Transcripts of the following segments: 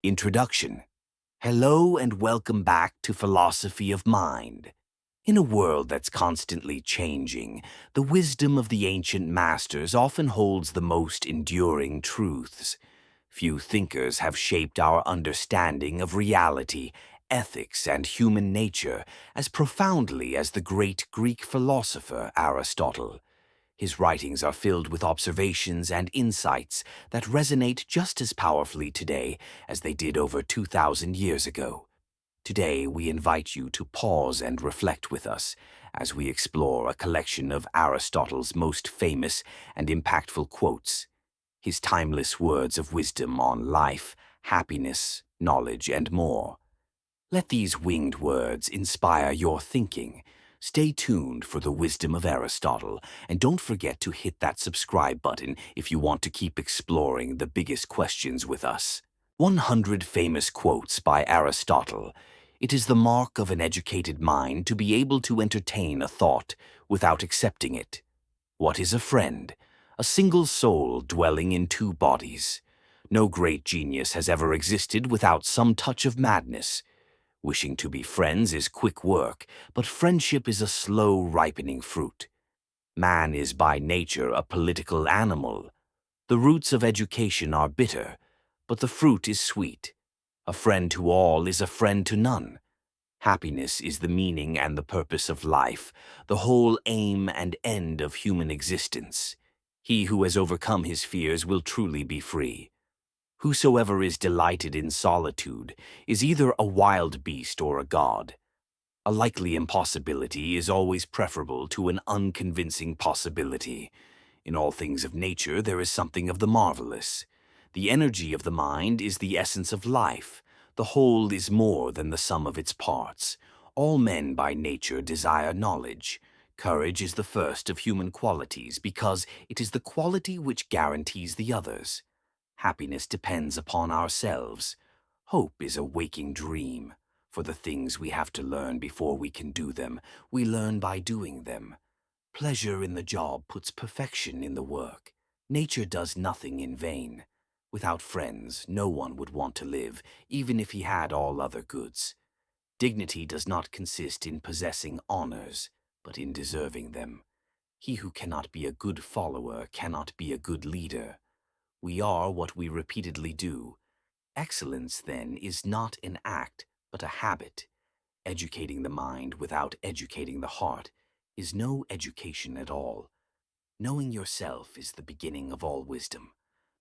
Introduction. Hello and welcome back to Philosophy of Mind. In a world that's constantly changing, the wisdom of the ancient masters often holds the most enduring truths. Few thinkers have shaped our understanding of reality, ethics, and human nature as profoundly as the great Greek philosopher Aristotle. His writings are filled with observations and insights that resonate just as powerfully today as they did over 2,000 years ago. Today, we invite you to pause and reflect with us as we explore a collection of Aristotle's most famous and impactful quotes, his timeless words of wisdom on life, happiness, knowledge, and more. Let these winged words inspire your thinking. Stay tuned for the wisdom of Aristotle, and don't forget to hit that subscribe button if you want to keep exploring the biggest questions with us. 100 Famous Quotes by Aristotle. It is the mark of an educated mind to be able to entertain a thought without accepting it. What is a friend? A single soul dwelling in two bodies. No great genius has ever existed without some touch of madness. Wishing to be friends is quick work, but friendship is a slow ripening fruit. Man is by nature a political animal. The roots of education are bitter, but the fruit is sweet. A friend to all is a friend to none. Happiness is the meaning and the purpose of life, the whole aim and end of human existence. He who has overcome his fears will truly be free. Whosoever is delighted in solitude is either a wild beast or a god. A likely impossibility is always preferable to an unconvincing possibility. In all things of nature there is something of the marvelous. The energy of the mind is the essence of life. The whole is more than the sum of its parts. All men by nature desire knowledge. Courage is the first of human qualities because it is the quality which guarantees the others. Happiness depends upon ourselves. Hope is a waking dream. For the things we have to learn before we can do them, we learn by doing them. Pleasure in the job puts perfection in the work. Nature does nothing in vain. Without friends, no one would want to live, even if he had all other goods. Dignity does not consist in possessing honors, but in deserving them. He who cannot be a good follower cannot be a good leader. We are what we repeatedly do. Excellence, then, is not an act, but a habit. Educating the mind without educating the heart is no education at all. Knowing yourself is the beginning of all wisdom.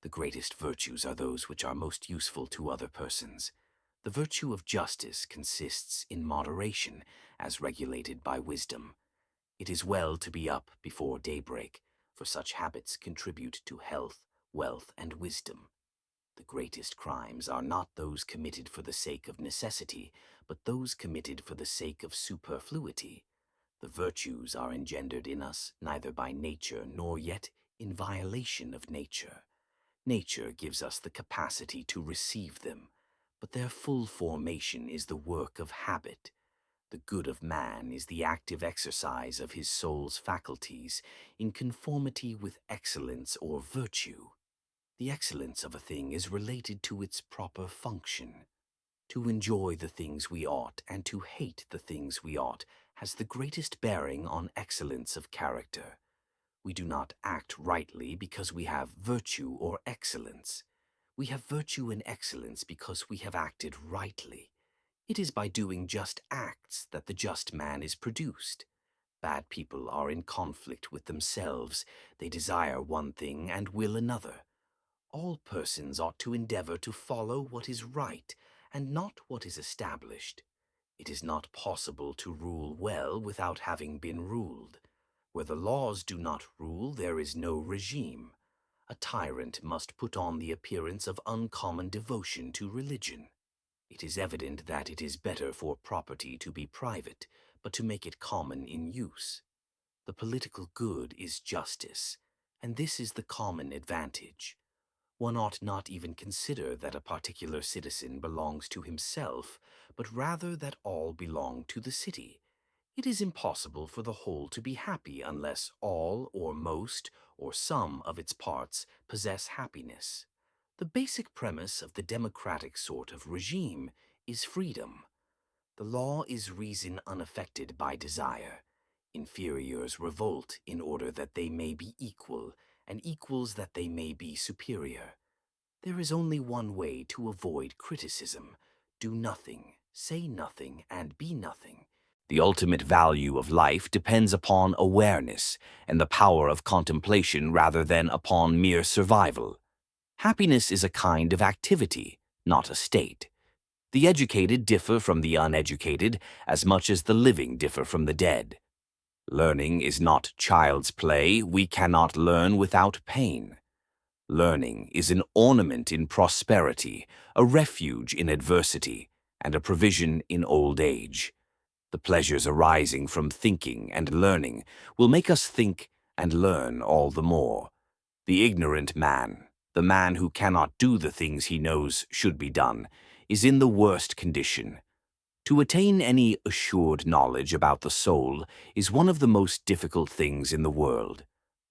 The greatest virtues are those which are most useful to other persons. The virtue of justice consists in moderation, as regulated by wisdom. It is well to be up before daybreak, for such habits contribute to health, wealth, and wisdom. The greatest crimes are not those committed for the sake of necessity, but those committed for the sake of superfluity. The virtues are engendered in us neither by nature nor yet in violation of nature. Nature gives us the capacity to receive them, but their full formation is the work of habit. The good of man is the active exercise of his soul's faculties in conformity with excellence or virtue. The excellence of a thing is related to its proper function. To enjoy the things we ought and to hate the things we ought has the greatest bearing on excellence of character. We do not act rightly because we have virtue or excellence. We have virtue and excellence because we have acted rightly. It is by doing just acts that the just man is produced. Bad people are in conflict with themselves. They desire one thing and will another. All persons ought to endeavor to follow what is right and not what is established. It is not possible to rule well without having been ruled. Where the laws do not rule, there is no regime. A tyrant must put on the appearance of uncommon devotion to religion. It is evident that it is better for property to be private, but to make it common in use. The political good is justice, and this is the common advantage. One ought not even consider that a particular citizen belongs to himself, but rather that all belong to the city. It is impossible for the whole to be happy unless all or most or some of its parts possess happiness. The basic premise of the democratic sort of regime is freedom. The law is reason unaffected by desire. Inferiors revolt in order that they may be equal, and equals that they may be superior. There is only one way to avoid criticism: do nothing, say nothing, and be nothing. The ultimate value of life depends upon awareness and the power of contemplation rather than upon mere survival. Happiness is a kind of activity, not a state. The educated differ from the uneducated as much as the living differ from the dead. Learning is not child's play. We cannot learn without pain. Learning is an ornament in prosperity, a refuge in adversity, and a provision in old age. The pleasures arising from thinking and learning will make us think and learn all the more. The ignorant man, the man who cannot do the things he knows should be done, is in the worst condition. To attain any assured knowledge about the soul is one of the most difficult things in the world.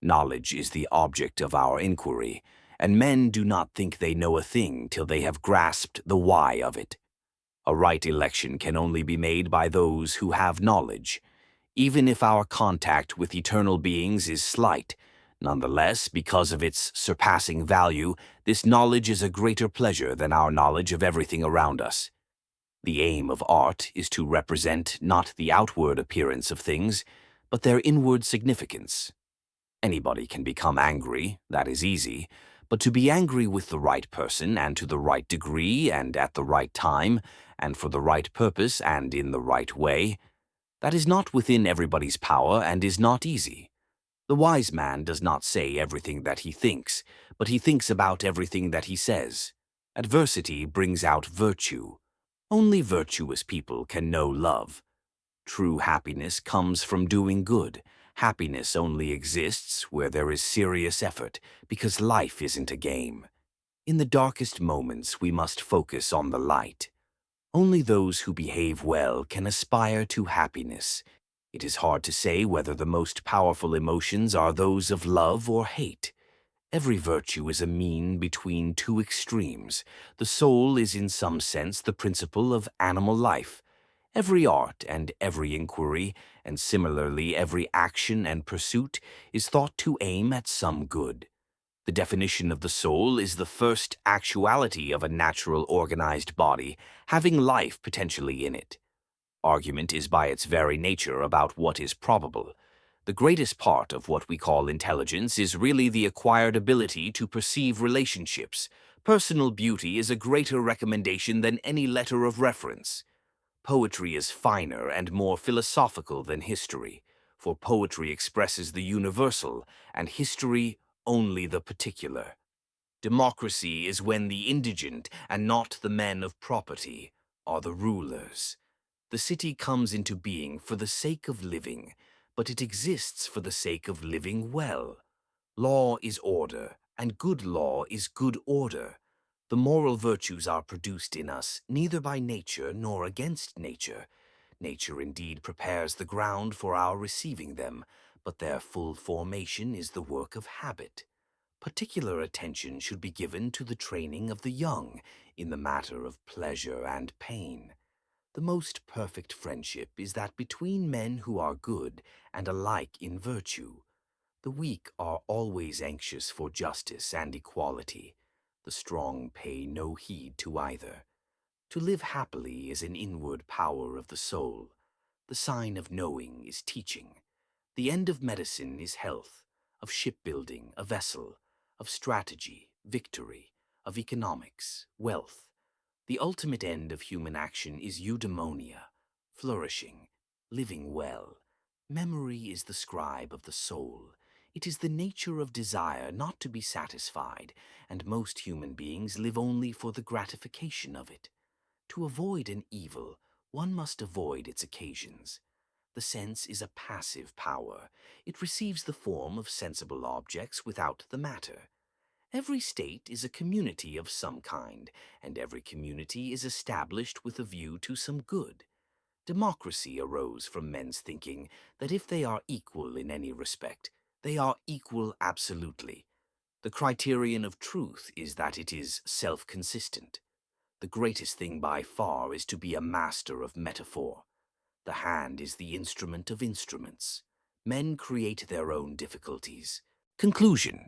Knowledge is the object of our inquiry, and men do not think they know a thing till they have grasped the why of it. A right election can only be made by those who have knowledge. Even if our contact with eternal beings is slight, nonetheless, because of its surpassing value, this knowledge is a greater pleasure than our knowledge of everything around us. The aim of art is to represent not the outward appearance of things, but their inward significance. Anybody can become angry, that is easy, but to be angry with the right person and to the right degree and at the right time and for the right purpose and in the right way, that is not within everybody's power and is not easy. The wise man does not say everything that he thinks, but he thinks about everything that he says. Adversity brings out virtue. Only virtuous people can know love. True happiness comes from doing good. Happiness only exists where there is serious effort, because life isn't a game. In the darkest moments, we must focus on the light. Only those who behave well can aspire to happiness. It is hard to say whether the most powerful emotions are those of love or hate. Every virtue is a mean between two extremes. The soul is in some sense the principle of animal life. Every art and every inquiry, and similarly every action and pursuit, is thought to aim at some good. The definition of the soul is the first actuality of a natural organized body, having life potentially in it. Argument is by its very nature about what is probable. The greatest part of what we call intelligence is really the acquired ability to perceive relationships. Personal beauty is a greater recommendation than any letter of reference. Poetry is finer and more philosophical than history, for poetry expresses the universal, and history only the particular. Democracy is when the indigent, and not the men of property, are the rulers. The city comes into being for the sake of living, but it exists for the sake of living well. Law is order, and good law is good order. The moral virtues are produced in us neither by nature nor against nature. Nature indeed prepares the ground for our receiving them, but their full formation is the work of habit. Particular attention should be given to the training of the young in the matter of pleasure and pain. The most perfect friendship is that between men who are good and alike in virtue. The weak are always anxious for justice and equality. The strong pay no heed to either. To live happily is an inward power of the soul. The sign of knowing is teaching. The end of medicine is health, of shipbuilding, a vessel, of strategy, victory, of economics, wealth. The ultimate end of human action is eudaimonia, flourishing, living well. Memory is the scribe of the soul. It is the nature of desire not to be satisfied, and most human beings live only for the gratification of it. To avoid an evil, one must avoid its occasions. The sense is a passive power. It receives the form of sensible objects without the matter. Every state is a community of some kind, and every community is established with a view to some good. Democracy arose from men's thinking that if they are equal in any respect, they are equal absolutely. The criterion of truth is that it is self-consistent. The greatest thing by far is to be a master of metaphor. The hand is the instrument of instruments. Men create their own difficulties. Conclusion.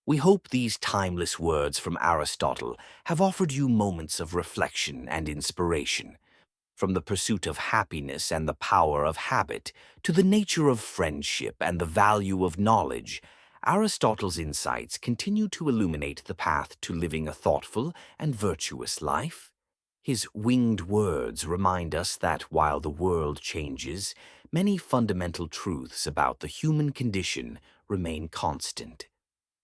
We hope these timeless words from Aristotle have offered you moments of reflection and inspiration. From the pursuit of happiness and the power of habit to the nature of friendship and the value of knowledge, Aristotle's insights continue to illuminate the path to living a thoughtful and virtuous life. His winged words remind us that while the world changes, many fundamental truths about the human condition remain constant.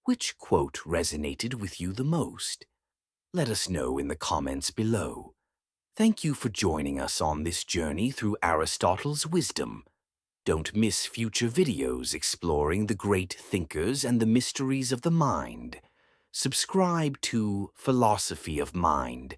Which quote resonated with you the most? Let us know in the comments below. Thank you for joining us on this journey through Aristotle's wisdom. Don't miss future videos exploring the great thinkers and the mysteries of the mind. Subscribe to Philosophy of Mind